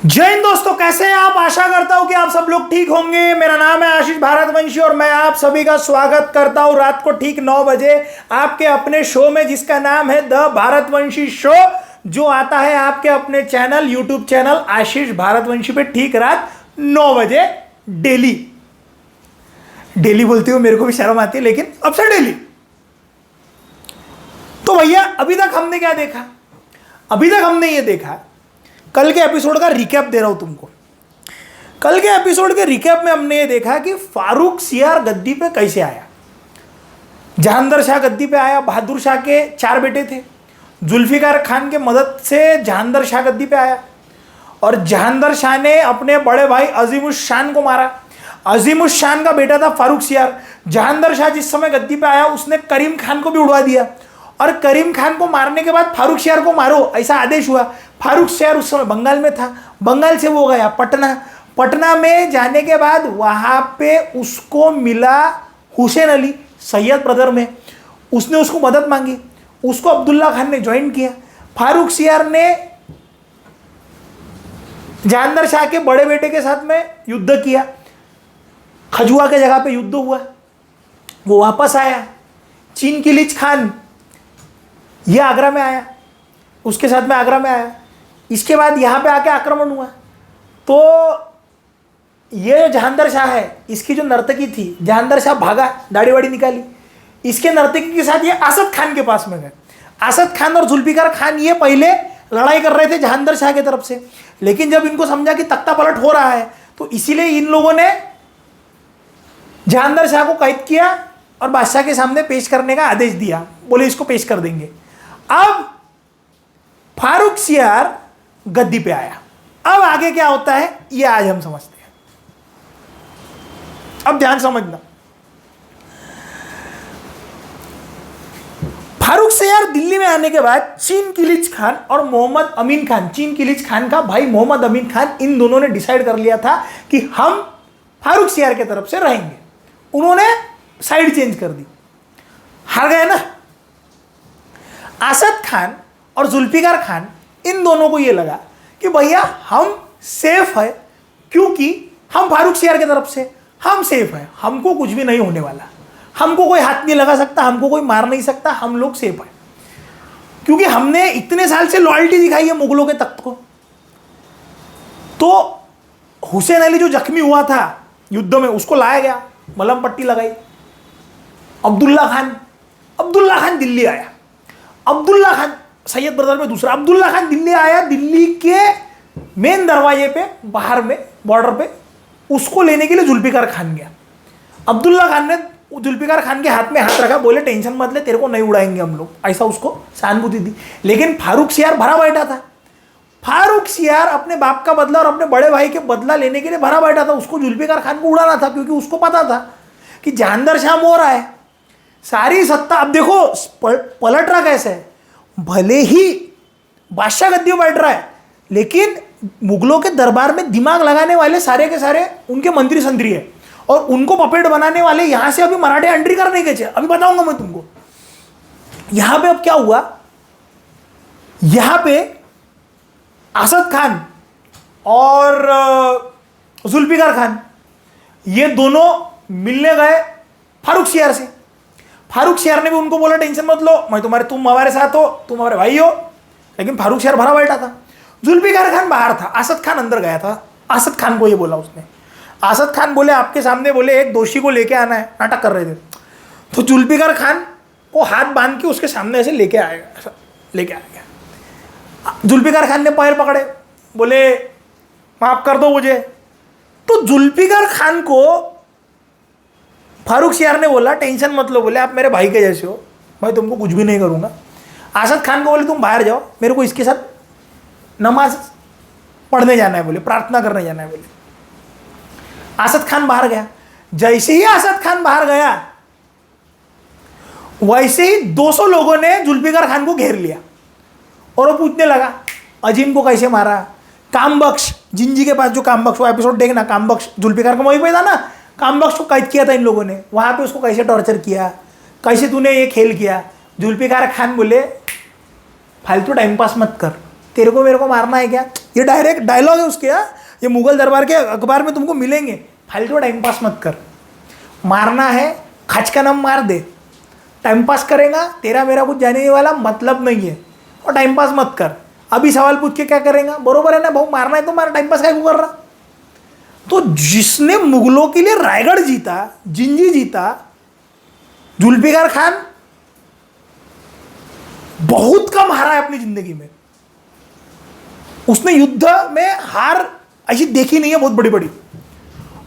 जय हिंद दोस्तों, कैसे हैं आप। आशा करता हूं कि आप सब लोग ठीक होंगे। मेरा नाम है आशीष भारतवंशी और मैं आप सभी का स्वागत करता हूं रात को ठीक 9 बजे आपके अपने शो में, जिसका नाम है द भारतवंशी शो, जो आता है आपके अपने चैनल यूट्यूब चैनल आशीष भारतवंशी पे ठीक रात 9 बजे डेली। डेली बोलते हो, मेरे को भी शर्म आती है, लेकिन अब से डेली। तो भैया अभी तक हमने क्या देखा? अभी तक हमने ये देखा, कल के एपिसोड का रिकैप दे रहा हूं तुमको। कल के एपिसोड के रिकैप में हमने ये देखा कि फारूक सियार गद्दी पे कैसे आया। जहांदर शाह गद्दी पे आया। बहादुर शाह के 4 बेटे थे। जुल्फिकार खान के मदद से जहांदर शाह गद्दी पे आया और जहांदर शाह ने अपने बड़े भाई अजीमुश शान को मारा। अजीमुश शान का बेटा था फारूक सियार। जहांदर शाह जिस समय गद्दी पे आया उसने करीम खान को भी उड़वा दिया और करीम खान को मारने के बाद फारूक सियार को मारो ऐसा आदेश हुआ। फारूक सियार उस समय बंगाल में था। बंगाल से वो गया पटना। पटना में जाने के बाद वहाँ पे उसको मिला हुसैन अली सैयद ब्रदर में। उसने उसको मदद मांगी। उसको अब्दुल्ला खान ने ज्वाइन किया। फारूक सियार ने जहांदर शाह के बड़े बेटे के साथ में युद्ध किया। खजुआ के जगह पे युद्ध हुआ। वो वापस आया। चीन किलिच खान ये आगरा में आया, उसके साथ में आगरा में आया। इसके बाद यहाँ पे आके आक्रमण हुआ। तो ये जहांदर शाह है, इसकी जो नर्तकी थी, जहांदर शाह भागा, दाढ़ी वाड़ी निकाली। इसके नर्तकी के साथ ये असद खान के पास में गए। असद खान और जुल्फिकार खान ये पहले लड़ाई कर रहे थे जहांदर शाह की तरफ से, लेकिन जब इनको समझा कि तख्ता पलट हो रहा है तो इसीलिए इन लोगों ने जहांदर शाह को कैद किया और बादशाह के सामने पेश करने का आदेश दिया। बोले इसको पेश कर देंगे। अब फारूक सियार गद्दी पे आया। अब आगे क्या होता है ये आज हम समझते हैं। अब ध्यान समझना। फारूक सियार दिल्ली में आने के बाद चीन किलिच खान और मोहम्मद अमीन खान, चीन किलिच खान का भाई मोहम्मद अमीन खान, इन दोनों ने डिसाइड कर लिया था कि हम फारूक सियार की तरफ से रहेंगे। उन्होंने साइड चेंज कर दी। हार गए ना। असद खान और जुल्फिकार खान, इन दोनों को ये लगा कि भैया हम सेफ है, क्योंकि हम फारूक सियार की तरफ से हम सेफ है, हमको कुछ भी नहीं होने वाला, हमको कोई हाथ नहीं लगा सकता, हमको कोई मार नहीं सकता, हम लोग सेफ है, क्योंकि हमने इतने साल से लॉयल्टी दिखाई है मुगलों के तख्त को। तो हुसैन अली जो जख्मी हुआ था युद्ध में, उसको लाया गया, मलहम पट्टी लगाई। अब्दुल्ला खान दिल्ली आया। अब्दुल्ला खान सैयद ब्रदर में दूसरा। अब्दुल्ला खान दिल्ली आया। दिल्ली के मेन दरवाजे पे बाहर में बॉर्डर पे उसको लेने के लिए जुल्फिकार खान गया। अब्दुल्ला खान ने जुल्फिकार खान के हाथ में हाथ रखा, बोले टेंशन मत ले, तेरे को नहीं उड़ाएंगे हम लोग, ऐसा उसको सहानुभूति दी। लेकिन फारूक सियार भरा बैठा था। फारूक सियार अपने बाप का बदला और अपने बड़े भाई के बदला लेने के लिए भरा बैठा था। उसको जुल्फिकार खान को उड़ाना था, क्योंकि उसको पता था कि जहांदर शाह मोर है, सारी सत्ता। अब देखो पलट रहा कैसे है। भले ही बादशाह गद्दी पर बैठ रहा है, लेकिन मुगलों के दरबार में दिमाग लगाने वाले सारे के सारे उनके मंत्री संतरी है, और उनको पपेट बनाने वाले यहां से अभी मराठे एंट्री करने के थे। अभी बताऊंगा मैं तुमको। यहां पे अब क्या हुआ, यहां पे असद खान और जुल्फिकार खान ये दोनों मिलने गए फारूक सियार से। फारूक सियार ने भी उनको बोला टेंशन मत लो, तुम हमारे साथ हो, तुम हमारे भाई हो। लेकिन फारूक सियार भरा बैठा था। जुल्फिकार खान बाहर था, असद खान अंदर गया था। असद खान को ये बोला उसने। असद खान बोले आपके सामने, बोले एक दोषी को लेके आना है, नाटक कर रहे थे। तो जुल्फिकार खान को हाथ बांध के उसके सामने ऐसे लेके आएगा, लेके आएगा। जुल्फिकार खान ने पैर पकड़े, बोले माफ कर दो मुझे। तो जुल्फिकार खान को फारूक सियार ने बोला टेंशन मत लो, बोले आप मेरे भाई के जैसे हो, मैं तुमको कुछ भी नहीं करूंगा। असद खान को बोले तुम बाहर जाओ, मेरे को इसके साथ नमाज पढ़ने जाना है, बोले प्रार्थना करने जाना है। बोले असद खान बाहर गया। जैसे ही असद खान बाहर गया, वैसे ही 200 लोगों ने जुल्फिकार खान को घेर लिया और वो पूछने लगा अजीम को कैसे मारा। कामबख्श, जिंजी के पास जो कामबख्श, वो एपिसोड देखना, कामबख्श जुल्फिकार का वही पे था ना। कामबख्श को कैद किया था इन लोगों ने, वहां पे उसको कैसे टॉर्चर किया, कैसे तूने ये खेल किया। जुल्फिकार खान बोले फालतू टाइम पास मत कर, तेरे को मेरे को मारना है क्या, ये डायरेक्ट डायलॉग है उसके। ये मुगल दरबार के अखबार में तुमको मिलेंगे। फालतू टाइम पास मत कर, मारना है खच का नाम मार दे, टाइम पास करेगा, तेरा मेरा कुछ जाने वाला मतलब नहीं है, और टाइम पास मत कर। अभी सवाल पूछ के क्या करेगा? बरोबर है ना भाऊ, मारना है तो मार, टाइम पास क्या कर रहा? तो जिसने मुगलों के लिए रायगढ़ जीता, जिंजी जीता, जुल्फिकार खान बहुत कम हारा है अपनी जिंदगी में। उसने युद्ध में हार ऐसी देखी नहीं है बहुत बड़ी बड़ी।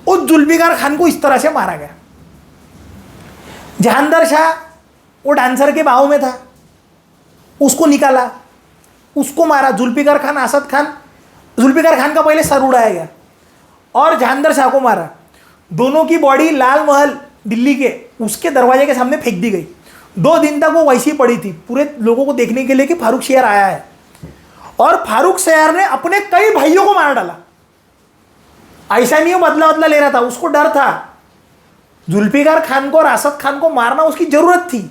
उस जुल्फिकार खान को इस तरह से मारा गया। जहांदर शाह वो डांसर के बाहों में था, उसको निकाला, उसको मारा। जुल्फिकार खान, असद खान, जुल्फिकार खान का पहले सर उड़ाया गया और जहांदर शाह को मारा। दोनों की बॉडी लाल महल दिल्ली के उसके दरवाजे के सामने फेंक दी गई। 2 दिन तक वो वैसी पड़ी थी पूरे लोगों को देखने के लिए कि फारूक शेर आया है। और फारूक शेर ने अपने कई भाइयों को मार डाला। ऐसा नहीं बदला बदला ले रहा था, उसको डर था। जुल्फिकार खान को और असद खान को मारना उसकी जरूरत थी।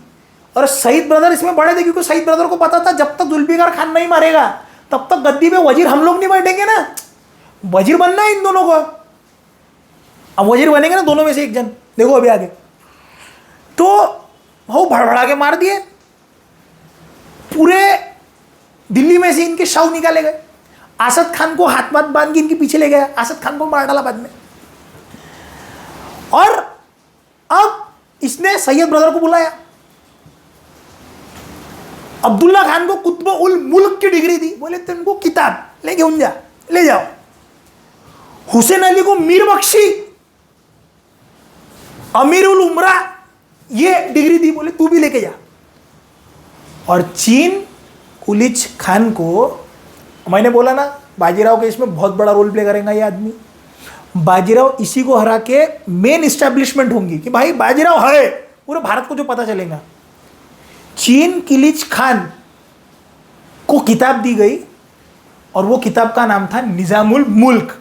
और सईद ब्रदर इसमें बड़े थे क्योंकि सईद ब्रदर को पता था जब तक जुल्फिकार खान नहीं मारेगा तब तक गद्दी पे वजीर हम लोग नहीं बैठेंगे ना। वजीर बनना है इन दोनों को। अब वजीर बनेंगे ना दोनों में से एक जन। देखो अभी आगे तो वो भड़बड़ा के मार दिए। पूरे दिल्ली में से इनके शव निकाले गए। असद खान को हाथ पाथ बांध के इनके पीछे ले गया। असद खान को मार डाला बाद में। और अब इसने सैयद ब्रदर को बुलाया। अब्दुल्ला खान को कुतुब उल मुल्क की डिग्री दी। बोले तुमको किताब ले घेऊन जा, ले जाओ। हुसैन अली को मीर बख्शी, अमीर उल उमरा ये डिग्री दी। बोले तू भी लेके जा। और चीन कुलिच खान को, मैंने बोला ना बाजीराव के इसमें बहुत बड़ा रोल प्ले करेगा ये आदमी। बाजीराव इसी को हरा के मेन इस्टेब्लिशमेंट होंगी कि भाई बाजीराव है, पूरे भारत को जो पता चलेगा। चीन किलिच खान को किताब दी गई और वो किताब का नाम था निजामुल मुल्क।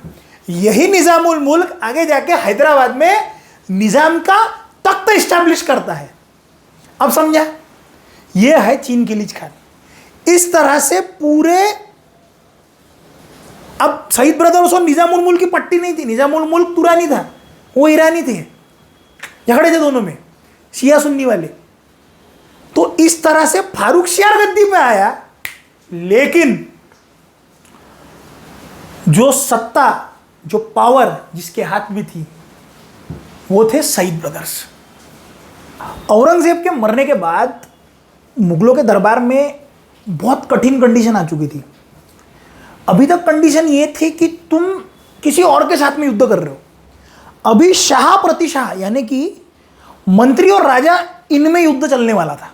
यही निजामुल मुल्क आगे जाके हैदराबाद में निजाम का तख्त इस्टेब्लिश करता है। अब समझा? ये है चीन किलिच खान। इस तरह से पूरे, अब सईद ब्रदर्स और निजामुल मुल्क की पट्टी नहीं थी। निजामुल मुल्क तुरानी था, वो ईरानी थे। झगड़े थे दोनों में, शिया सुन्नी वाले। तो इस तरह से फारूक शेर गद्दी पे आया। लेकिन जो सत्ता, जो पावर जिसके हाथ में थी वो थे सईद ब्रदर्स। औरंगजेब के मरने के बाद मुगलों के दरबार में बहुत कठिन कंडीशन आ चुकी थी। अभी तक कंडीशन ये थी कि तुम किसी और के साथ में युद्ध कर रहे हो। अभी शाह प्रतिशाह यानी कि मंत्री और राजा, इनमें युद्ध चलने वाला था।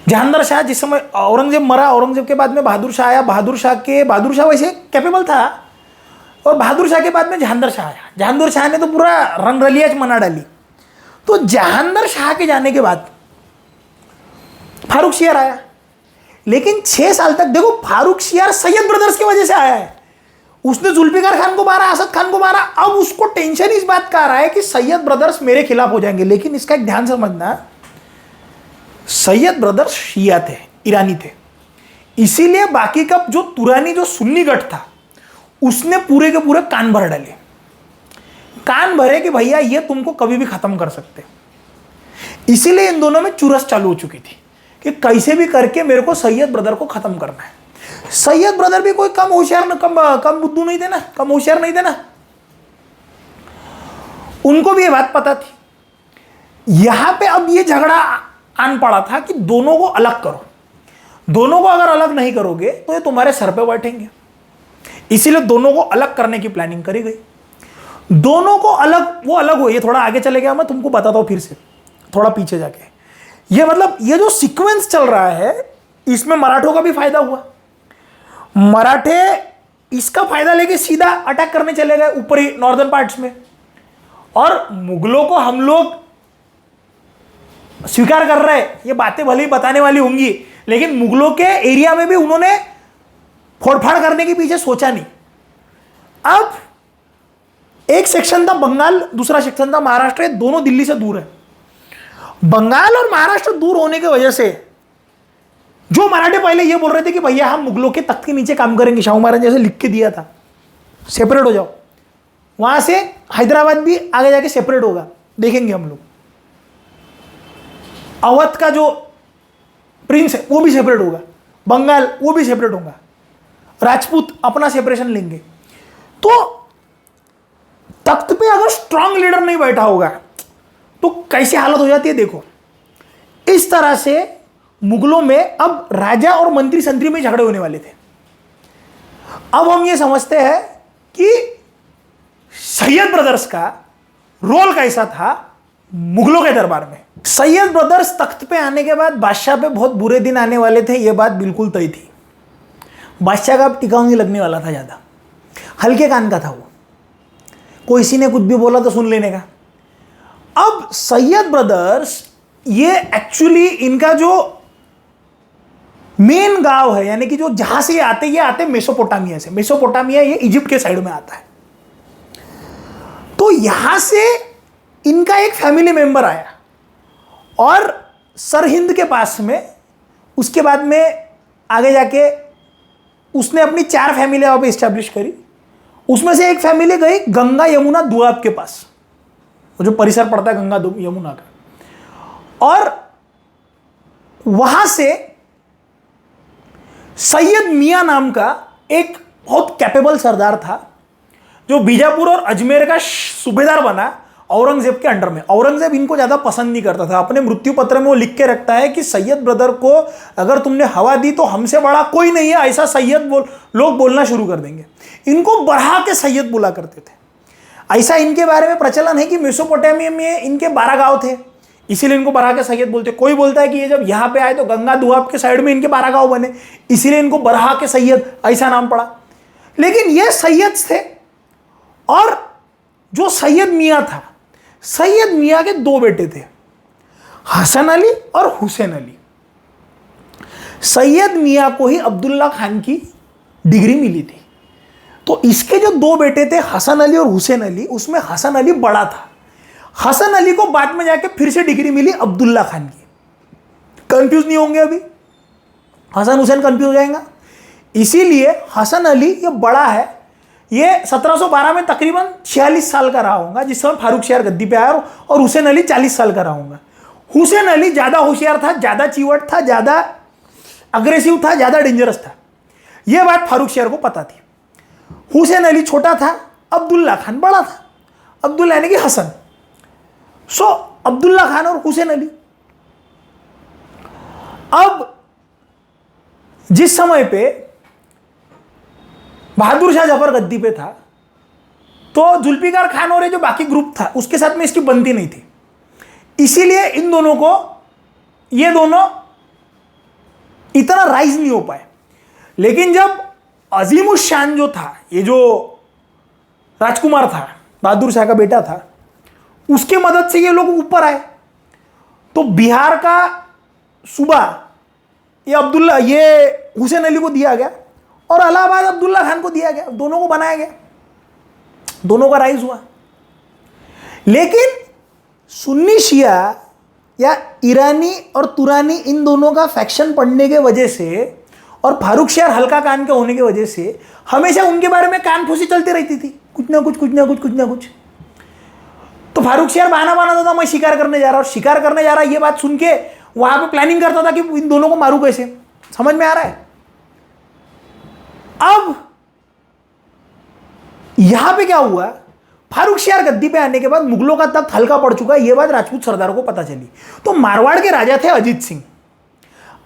जहांदर शाह, जिस समय औरंगजेब मरा, औरंगजेब के बाद में बहादुर शाह आया। बहादुर शाह वैसे कैपेबल था। और बहादुर शाह के बाद में जहांदर शाह आया। जहांदर शाह ने तो पूरा रंगरलियाज मना डाली। तो जहांदर शाह के जाने के बाद फारूक शेर आया। लेकिन 6 साल तक देखो, फारूक शेर सैयद ब्रदर्स की वजह से आया है। उसने जुल्फिकार खान को मारा, असद खान को मारा। अब उसको टेंशन इस बात का आ रहा है कि सैयद ब्रदर्स मेरे खिलाफ हो जाएंगे। लेकिन इसका एक ध्यान समझना, सैयद ब्रदर्स शिया थे, ईरानी थे। इसीलिए बाकी का जो तुरानी, जो सुन्नी गठ था, उसने पूरे के पूरे कान भर डाले। कान भरे कि भैया ये तुमको कभी भी खत्म कर सकते। इसीलिए इन दोनों में चुरस चालू हो चुकी थी कि कैसे भी करके मेरे को सैयद ब्रदर को खत्म करना है। सैयद ब्रदर भी कोई कम होशियार, कम बुद्धू नहीं थे ना, कम होशियार नहीं थे ना। उनको भी ये बात पता थी। यहां पे अब ये झगड़ा आन पड़ा था कि दोनों को अलग करो। दोनों को अगर अलग नहीं करोगे तो ये तुम्हारे सर पे बैठेंगे। इसीलिए दोनों को अलग करने की प्लानिंग करी गई। दोनों को अलग, वो अलग हुए। ये थोड़ा आगे चले गया, मैं तुमको बताता हूं फिर से, थोड़ा पीछे जाके। ये मतलब ये जो सीक्वेंस चल रहा है, इसमें मराठों का भी फायदा हुआ। मराठे इसका फायदा लेके सीधा अटैक करने चले गए ऊपरी नॉर्दर्न पार्ट्स में। और मुगलों को हम लोग स्वीकार कर रहे हैं, ये बातें भले ही बताने वाली होंगी, लेकिन मुगलों के एरिया में भी उन्होंने फोड़फाड़ करने के पीछे सोचा नहीं। अब एक सेक्शन था बंगाल, दूसरा सेक्शन था महाराष्ट्र। दोनों दिल्ली से दूर है। बंगाल और महाराष्ट्र दूर होने की वजह से जो मराठे पहले ये बोल रहे थे कि भैया हम मुगलों के तख्त के नीचे काम करेंगे, शाहू महाराज जैसे लिख के दिया था, सेपरेट हो जाओ, वहां से हैदराबाद भी आगे जाके सेपरेट होगा, देखेंगे हम लोग। अवध का जो प्रिंस है वो भी सेपरेट होगा, बंगाल वो भी सेपरेट होगा, राजपूत अपना सेपरेशन लेंगे। तो तख्त पे अगर स्ट्रांग लीडर नहीं बैठा होगा तो कैसी हालत हो जाती है देखो। इस तरह से मुगलों में अब राजा और मंत्री संतरी में झगड़े होने वाले थे। अब हम ये समझते हैं कि सैयद ब्रदर्स का रोल कैसा था मुगलों के दरबार में। सैयद ब्रदर्स तख्त पे आने के बाद बादशाह पे बहुत बुरे दिन आने वाले थे, यह बात बिल्कुल तय थी। बादशाह का अब टिकाऊ नहीं लगने वाला था, ज़्यादा हल्के कान का था वो, कोई किसी ने कुछ भी बोला तो सुन लेने का। अब सैयद ब्रदर्स ये एक्चुअली इनका जो मेन गांव है, यानी कि जो जहां से ये आते मेसोपोटामिया से। मेसोपोटामिया ये इजिप्ट के साइड में आता है। तो यहां से इनका एक फैमिली मेंबर आया और सरहिंद के पास में, उसके बाद में आगे जाके उसने अपनी 4 फैमिली वहां पे स्टैब्लिश करी। उसमें से एक फैमिली गई गंगा यमुना दुआब के पास, वो जो परिसर पड़ता है गंगा यमुना का, और वहां से सैयद मियां नाम का एक बहुत कैपेबल सरदार था जो बीजापुर और अजमेर का सूबेदार बना औरंगजेब के अंडर में। औरंगजेब इनको ज्यादा पसंद नहीं करता था। अपने मृत्यु पत्र में वो लिख के रखता है कि सैयद ब्रदर को अगर तुमने हवा दी तो हमसे बड़ा कोई नहीं है, ऐसा सैयद लोग बोलना शुरू कर देंगे। इनको बढ़ा के सैयद बोला करते थे। ऐसा इनके बारे में प्रचलन है कि मेसोपोटामिया में इनके 12 गांव थे, इसीलिए इनको बढ़ा के सैयद बोलते। कोई बोलता है कि ये जब यहां पे आए तो गंगा दुआब के साइड में इनके 12 गांव बने, इसीलिए इनको बढ़ा के सैयद ऐसा नाम पड़ा। लेकिन ये सैयद थे। और जो सैयद मियां था, सैयद मियां के 2 बेटे थे, हसन अली और हुसैन अली। सैयद मियां को ही अब्दुल्ला खान की डिग्री मिली थी। तो इसके जो 2 बेटे थे हसन अली और हुसैन अली, उसमें हसन अली बड़ा था। हसन अली को बाद में जाके फिर से डिग्री मिली अब्दुल्ला खान की। कंफ्यूज नहीं होंगे अभी, हसन हुसैन कंफ्यूज हो जाएगा। इसीलिए हसन अली ये बड़ा है, ये 1712 में तकरीबन 46 साल का रहा होगा जिस समय फारूक शहर गद्दी पे आया, और हुसैन अली 40 साल का रहा होगा। हुसैन अली ज़्यादा होशियार था, ज़्यादा चिवट था, ज़्यादा अग्रेसिव था, ज़्यादा डेंजरस था। यह बात फारूक शहर को पता थी। हुसैन अली छोटा था, अब्दुल्ला खान बड़ा था। अब्दुल्ला यानी कि हसन। सो अब्दुल्ला खान और हुसैन अली। अब जिस समय पे बहादुर शाह जफर गद्दी पे था तो जुल्फिकार खान और ये जो बाकी ग्रुप था उसके साथ में इसकी बनती नहीं थी। इसीलिए इन दोनों को, ये दोनों इतना राइज नहीं हो पाए। लेकिन जब अजीमुश शान जो था, ये जो राजकुमार था, बहादुर शाह का बेटा था, उसके मदद से ये लोग ऊपर आए। तो बिहार का सूबा ये हुसैन अली को दिया गया और इलाहाबाद अब्दुल्ला खान को दिया गया। दोनों को बनाया गया, दोनों का राइज हुआ। लेकिन सुन्नी शिया या ईरानी और तुरानी, इन दोनों का फैक्शन पड़ने के वजह से और फारूक शहर हल्का कान के होने की वजह से हमेशा उनके बारे में कान फूसी चलती रहती थी, कुछ ना कुछ। तो फारूक शहर बहाना बनाता था, मैं शिकार करने जा रहा, ये बात सुन के वहां पे प्लानिंग करता था कि इन दोनों को मारूं कैसे। समझ में आ रहा है? अब यहां पे क्या हुआ, फारूक शहर गद्दी पे आने के बाद मुगलों का तख्त हल्का पड़ चुका है, यह बात राजपूत सरदारों को पता चली। तो मारवाड़ के राजा थे अजीत सिंह।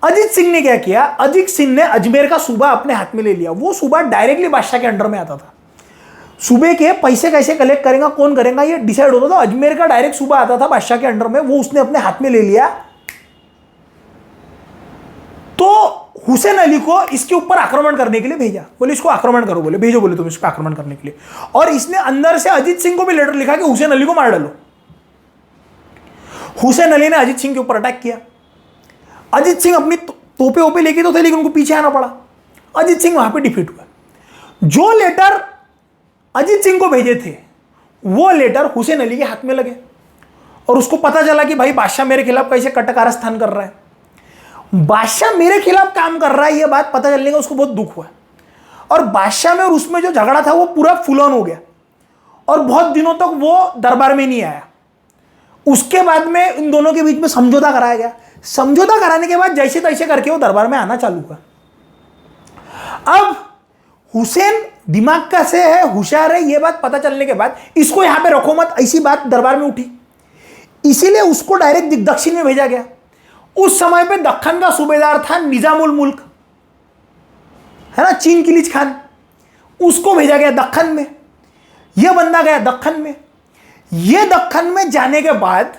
अजीत सिंह ने क्या किया, अजीत सिंह ने अजमेर का सूबा अपने हाथ में ले लिया। वो सूबा डायरेक्टली बादशाह के अंडर में आता था। सूबे के पैसे कैसे कलेक्ट करेगा, कौन करेगा, ये डिसाइड होता था। अजमेर का डायरेक्ट सूबा आता था बादशाह के अंडर में, वो उसने अपने हाथ में ले लिया। तो हुसैन अली को इसके ऊपर आक्रमण करने के लिए भेजा। बोले इसको आक्रमण करो, बोले भेजो, बोले तुम इसको आक्रमण करने के लिए। और इसने अंदर से अजीत सिंह को भी लेटर लिखा कि हुसैन अली को मार डालो। हुसैन अली ने अजीत सिंह के ऊपर अटैक किया। अजीत सिंह अपनी तोपे ओपे लेके तो थे, लेकिन उनको पीछे आना पड़ा। अजीत सिंह वहां पे डिफीट हुआ। जो लेटर अजीत सिंह को भेजे थे वो लेटर हुसैन अली के हाथ में लगे और उसको पता चला कि भाई बादशाह मेरे खिलाफ कैसे कटकारस्थान कर रहा है। बादशाह मेरे खिलाफ काम कर रहा है, यह बात पता चलने का उसको बहुत दुख हुआ और बादशाह में और उसमें जो झगड़ा था वो पूरा फुल ऑन हो गया और बहुत दिनों तक वो दरबार में नहीं आया। उसके बाद में इन दोनों के बीच में समझौता कराया गया। समझौता कराने के बाद जैसे तैसे करके वो दरबार में आना चालू हुआ। अब हुसैन दिमाग का से है, होशियार है, ये बात पता चलने के बाद इसको यहां पे रखो मत, ऐसी बात दरबार में उठी, इसीलिए उसको डायरेक्ट दक्षिण में भेजा गया। उस समय पे दक्खन का सूबेदार था निजामुल मुल्क, है ना, चीन किलिच खान, उसको भेजा गया दक्खन में। यह बंदा गया दक्खन में। यह दक्खन में जाने के बाद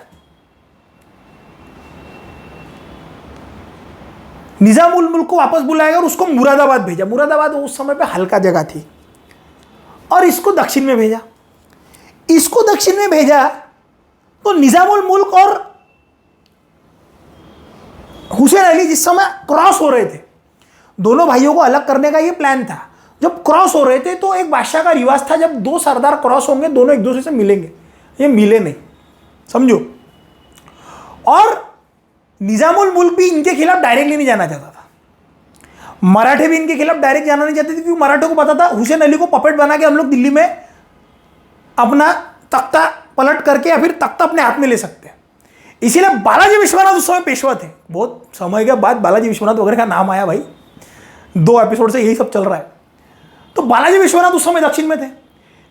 निजामुल मुल्क को वापस बुलाया और उसको मुरादाबाद भेजा। मुरादाबाद उस समय पे हल्का जगह थी और इसको दक्षिण में भेजा। इसको दक्षिण में भेजा तो निजामुल मुल्क और हुसैन अली जिस समय क्रॉस हो रहे थे, दोनों भाइयों को अलग करने का ये प्लान था। जब क्रॉस हो रहे थे तो एक बादशाह का रिवाज था, जब दो सरदार क्रॉस होंगे दोनों एक दूसरे से मिलेंगे। ये मिले नहीं, समझो। और निजामुल मुल्क भी इनके खिलाफ डायरेक्टली नहीं जाना चाहता था। मराठे भी इनके खिलाफ डायरेक्ट जाना नहीं चाहते थे, क्योंकि मराठों को पता था हुसैन अली को पपेट बना के हम लोग दिल्ली में अपना तख्ता पलट करके या फिर तख्ता अपने हाथ में ले सकते हैं। इसीलिए बालाजी विश्वनाथ उस समय पेशवा थे। बहुत समय के बाद बालाजी विश्वनाथ वगैरह का नाम आया भाई, 2 एपिसोड से यही सब चल रहा है। तो बालाजी विश्वनाथ उस समय दक्षिण में थे।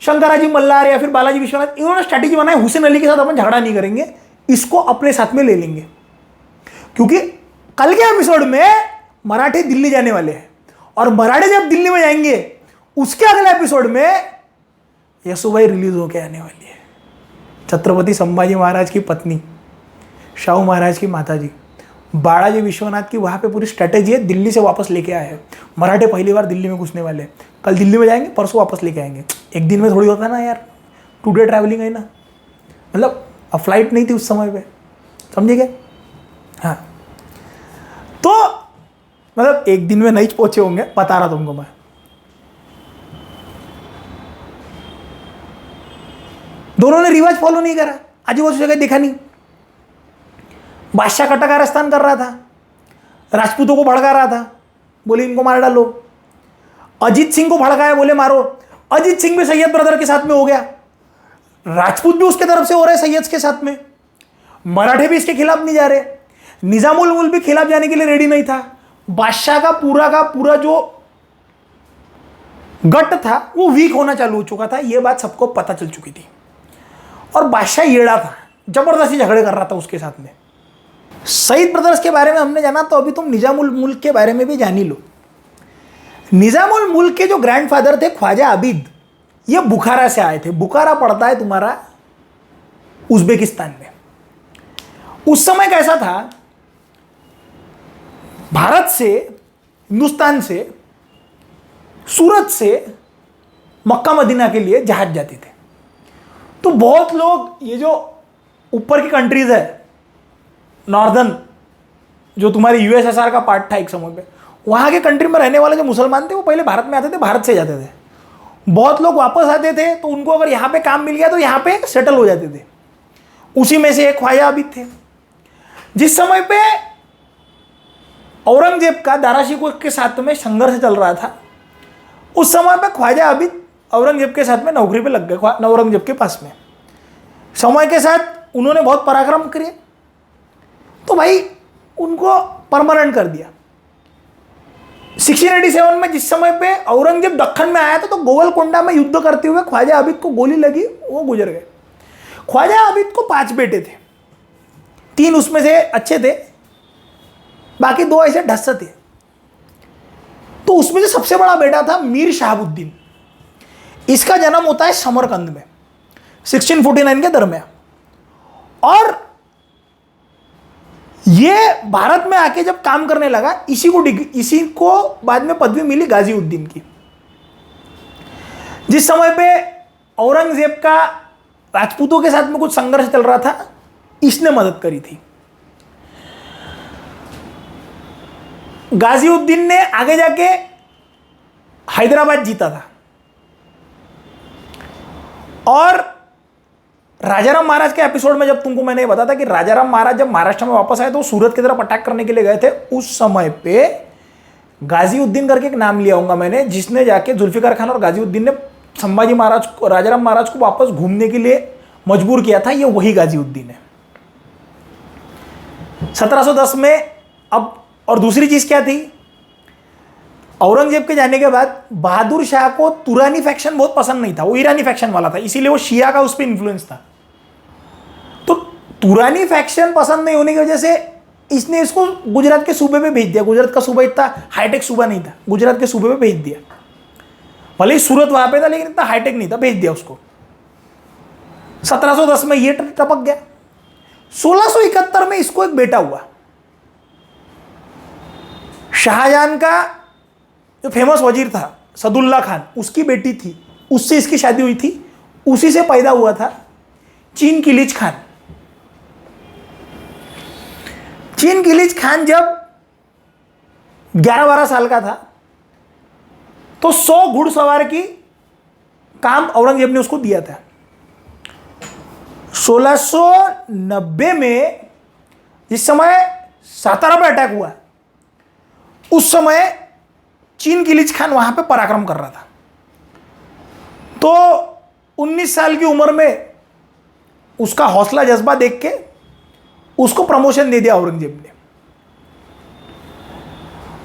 शंकराजी मल्लार या फिर बालाजी विश्वनाथ, इन्होंने स्ट्रैटेजी बनाई, हुसैन अली के साथ अपन झगड़ा नहीं करेंगे, इसको अपने साथ में ले लेंगे, क्योंकि कल के एपिसोड में मराठे दिल्ली जाने वाले हैं और मराठे जब दिल्ली में जाएंगे उसके अगले एपिसोड में यसुबाई रिलीज होकर आने वाली है। छत्रपति संभाजी महाराज की पत्नी, शाहू महाराज की माताजी, बालाजी विश्वनाथ की वहाँ पे पूरी स्ट्रैटेजी है, दिल्ली से वापस लेके आए हैं। मराठे पहली बार दिल्ली में घुसने वाले हैं। कल दिल्ली में जाएंगे, परसों वापस लेके आएंगे। एक दिन में थोड़ी होता है ना यार, 2 डे ट्रैवलिंग है ना, मतलब अब फ्लाइट नहीं थी उस समय पे, समझे क्या? हाँ, तो मतलब एक दिन में नहीं पहुंचे होंगे, बता रहा तुमको मैं। दोनों ने रिवाज फॉलो नहीं करा, आजू बाजू जगह देखा नहीं। बादशाह कटा कारस्तान कर रहा था, राजपूतों को भड़का रहा था, बोले इनको मार डालो। अजीत सिंह को भड़काया, बोले मारो। अजीत सिंह भी सैयद ब्रदर के साथ में हो गया, राजपूत भी उसके तरफ से हो रहे सैयद के साथ में, मराठे भी इसके खिलाफ नहीं जा रहे, निजामुल मुल्क भी खिलाफ जाने के लिए रेडी नहीं था। बादशाह का पूरा जो गट था वो वीक होना चालू हो चुका था, यह बात सबको पता चल चुकी थी। और बादशाह येड़ा था, जबरदस्ती झगड़े कर रहा था उसके साथ में। सईद ब्रदर्स के बारे में हमने जाना, तो अभी तुम निजामुल मुल्क के बारे में भी जान ही लो। निजामुल मुल्क के जो ग्रैंडफादर थे ख्वाजा आबिद, ये बुखारा से आए थे। बुखारा पड़ता है तुम्हारा उज्बेकिस्तान में। उस समय कैसा था, भारत से, हिंदुस्तान से, सूरत से मक्का मदीना के लिए जहाज जाते थे। तो बहुत लोग, ये जो ऊपर की कंट्रीज है, नॉर्दर्न, जो तुम्हारी यूएसएसआर का पार्ट था एक समय पे, वहाँ के कंट्री में रहने वाले जो मुसलमान थे वो पहले भारत में आते थे, भारत से जाते थे। बहुत लोग वापस आते थे, तो उनको अगर यहाँ पे काम मिल गया तो यहाँ पे सेटल हो जाते थे। उसी में से एक ख्वाजा आबिद थे। जिस समय पे औरंगजेब का दाराशिकोह के साथ में संघर्ष चल रहा था, उस समय पे ख्वाजा आबिद औरंगजेब के साथ में नौकरी पे लग गए, औरंगजेब के पास में। समय के साथ उन्होंने बहुत पराक्रम किए, तो भाई उनको परमानेंट कर दिया। 1687 में जिस समय पे औरंगजेब दक्खन में आया था, तो गोवलकोंडा में युद्ध करते हुए ख्वाजा आबिद को गोली लगी, वो गुजर गए। ख्वाजा आबिद को 5 बेटे थे, 3 उसमें से अच्छे थे, बाकी 2 ऐसे ढस्स थे। तो उसमें से सबसे बड़ा बेटा था मीर शहाबुद्दीन। इसका जन्म होता है समरकंद में 1649 के दरमियान, और ये भारत में आके जब काम करने लगा, इसी को बाद में पदवी मिली गाजीउद्दीन की। जिस समय पे औरंगजेब का राजपूतों के साथ में कुछ संघर्ष चल रहा था, इसने मदद करी थी। गाजीउद्दीन ने आगे जाके हैदराबाद जीता था, और राजाराम महाराज के एपिसोड में जब तुमको मैंने ये बताया था कि राजाराम महाराज जब महाराष्ट्र में वापस आए तो सूरत की तरफ अटैक करने के लिए गए थे, उस समय पे गाजीउद्दीन करके एक नाम लिया होगा मैंने, जिसने जाके जुल्फिकार खान और गाजीउद्दीन ने संभाजी महाराज को, राजाराम महाराज को वापस घूमने के लिए मजबूर किया था। ये वही गाजीउद्दीन है 1710 में। अब और दूसरी चीज क्या थी, औरंगजेब के जाने के बाद बहादुर शाह को तुरानी फैक्शन बहुत पसंद नहीं था, वो ईरानी फैक्शन वाला था, इसीलिए वो शिया का उस पर इन्फ्लुएंस था। तो तुरानी फैक्शन पसंद नहीं होने की वजह से इसने इसको गुजरात के सूबे पे भेज दिया। गुजरात का सूबा इतना हाईटेक सूबा नहीं था, गुजरात के सूबे पे भेज दिया। भले ही सूरत वहां पे था लेकिन इतना हाईटेक नहीं था, भेज दिया उसको। 1710 में ये टपक गया। 1671 में इसको एक बेटा हुआ, शाहजहां का जो फेमस वजीर था सदुल्ला खान, उसकी बेटी थी, उससे इसकी शादी हुई थी। उसी से पैदा हुआ था चीन किलिच खान। चीन किलिच खान जब 11-12 साल का था तो 100 घुड़सवार की काम औरंगजेब ने उसको दिया था। 1690 में जिस समय सातारा पर अटैक हुआ, उस समय चीन किलिच खान वहां पे पराक्रम कर रहा था। तो 19 साल की उम्र में उसका हौसला जज्बा देख के उसको प्रमोशन दे दिया औरंगजेब ने।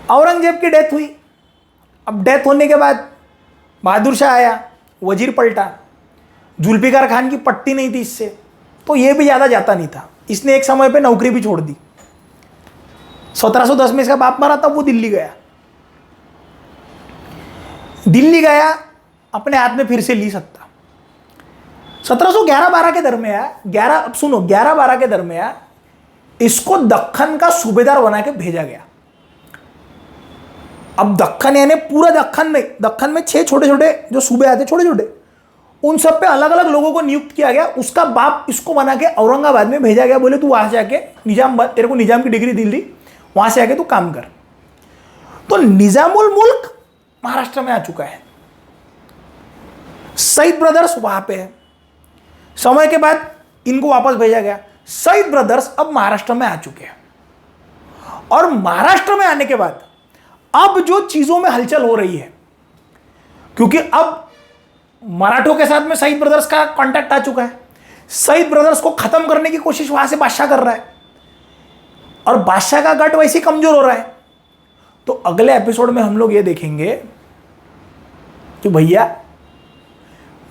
औरंगजेब की डेथ हुई। अब डेथ होने के बाद बहादुर शाह आया, वजीर पलटा। जुल्फिकार खान की पट्टी नहीं थी इससे, तो ये भी ज़्यादा जाता नहीं था। इसने एक समय पे नौकरी भी छोड़ दी। 1710 में इसका बाप मरा, तब वो दिल्ली गया। दिल्ली गया, अपने हाथ में फिर से ली सत्ता। 1711-12 के दरमियान 11-12 के दरमियान इसको दक्खन का सूबेदार बना के भेजा गया। अब दक्खन यानी पूरा दक्खन में 6 छोटे छोटे जो सूबे आते छोटे छोटे, उन सब पे अलग अलग लोगों को नियुक्त किया गया। उसका बाप इसको बना के औरंगाबाद में भेजा गया। बोले तू वहां से आके तेरे को निजाम की डिग्री दी, वहां से आके तू काम कर। तो निजामुल मुल्क महाराष्ट्र में आ चुका है। सईद ब्रदर्स वहां पे है। समय के बाद इनको वापस भेजा गया। सईद ब्रदर्स अब महाराष्ट्र में आ चुके हैं। और महाराष्ट्र में आने के बाद अब जो चीजों में हलचल हो रही है, क्योंकि अब मराठों के साथ में सईद ब्रदर्स का कांटेक्ट आ चुका है। सईद ब्रदर्स को खत्म करने की कोशिश वहां से बादशाह कर रहा है, और बादशाह का गट वैसे कमजोर हो रहा है। तो अगले एपिसोड में हम लोग ये देखेंगे कि भैया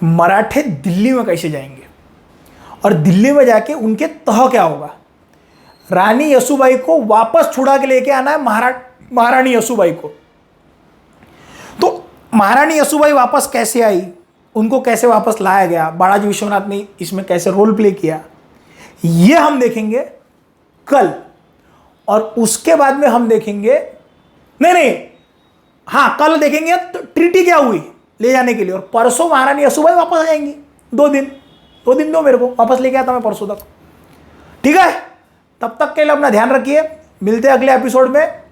मराठे दिल्ली में कैसे जाएंगे, और दिल्ली में जाके उनके तह क्या होगा। रानी यसुबाई को वापस छुड़ा के लेके आना है महारानी यसुबाई को। तो महारानी यसुबाई वापस कैसे आई, उनको कैसे वापस लाया गया, बालाजी विश्वनाथ ने इसमें कैसे रोल प्ले किया, ये हम देखेंगे कल। और उसके बाद में हम देखेंगे हाँ कल देखेंगे तो ट्रीटी क्या हुई ले जाने के लिए, और परसों महारानी यसुबाई वापस आ जाएंगी। 2 दिन दो मेरे को, वापस लेके आता मैं परसों तक। ठीक है, तब तक के लिए अपना ध्यान रखिए। मिलते हैं अगले एपिसोड में।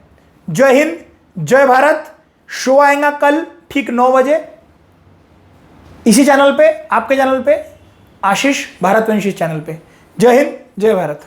जय हिंद, जय भारत। शो आएगा कल ठीक 9 बजे इसी चैनल पे, आपके चैनल पे, आशीष भारतवंशी चैनल पे। जय हिंद, जय भारत।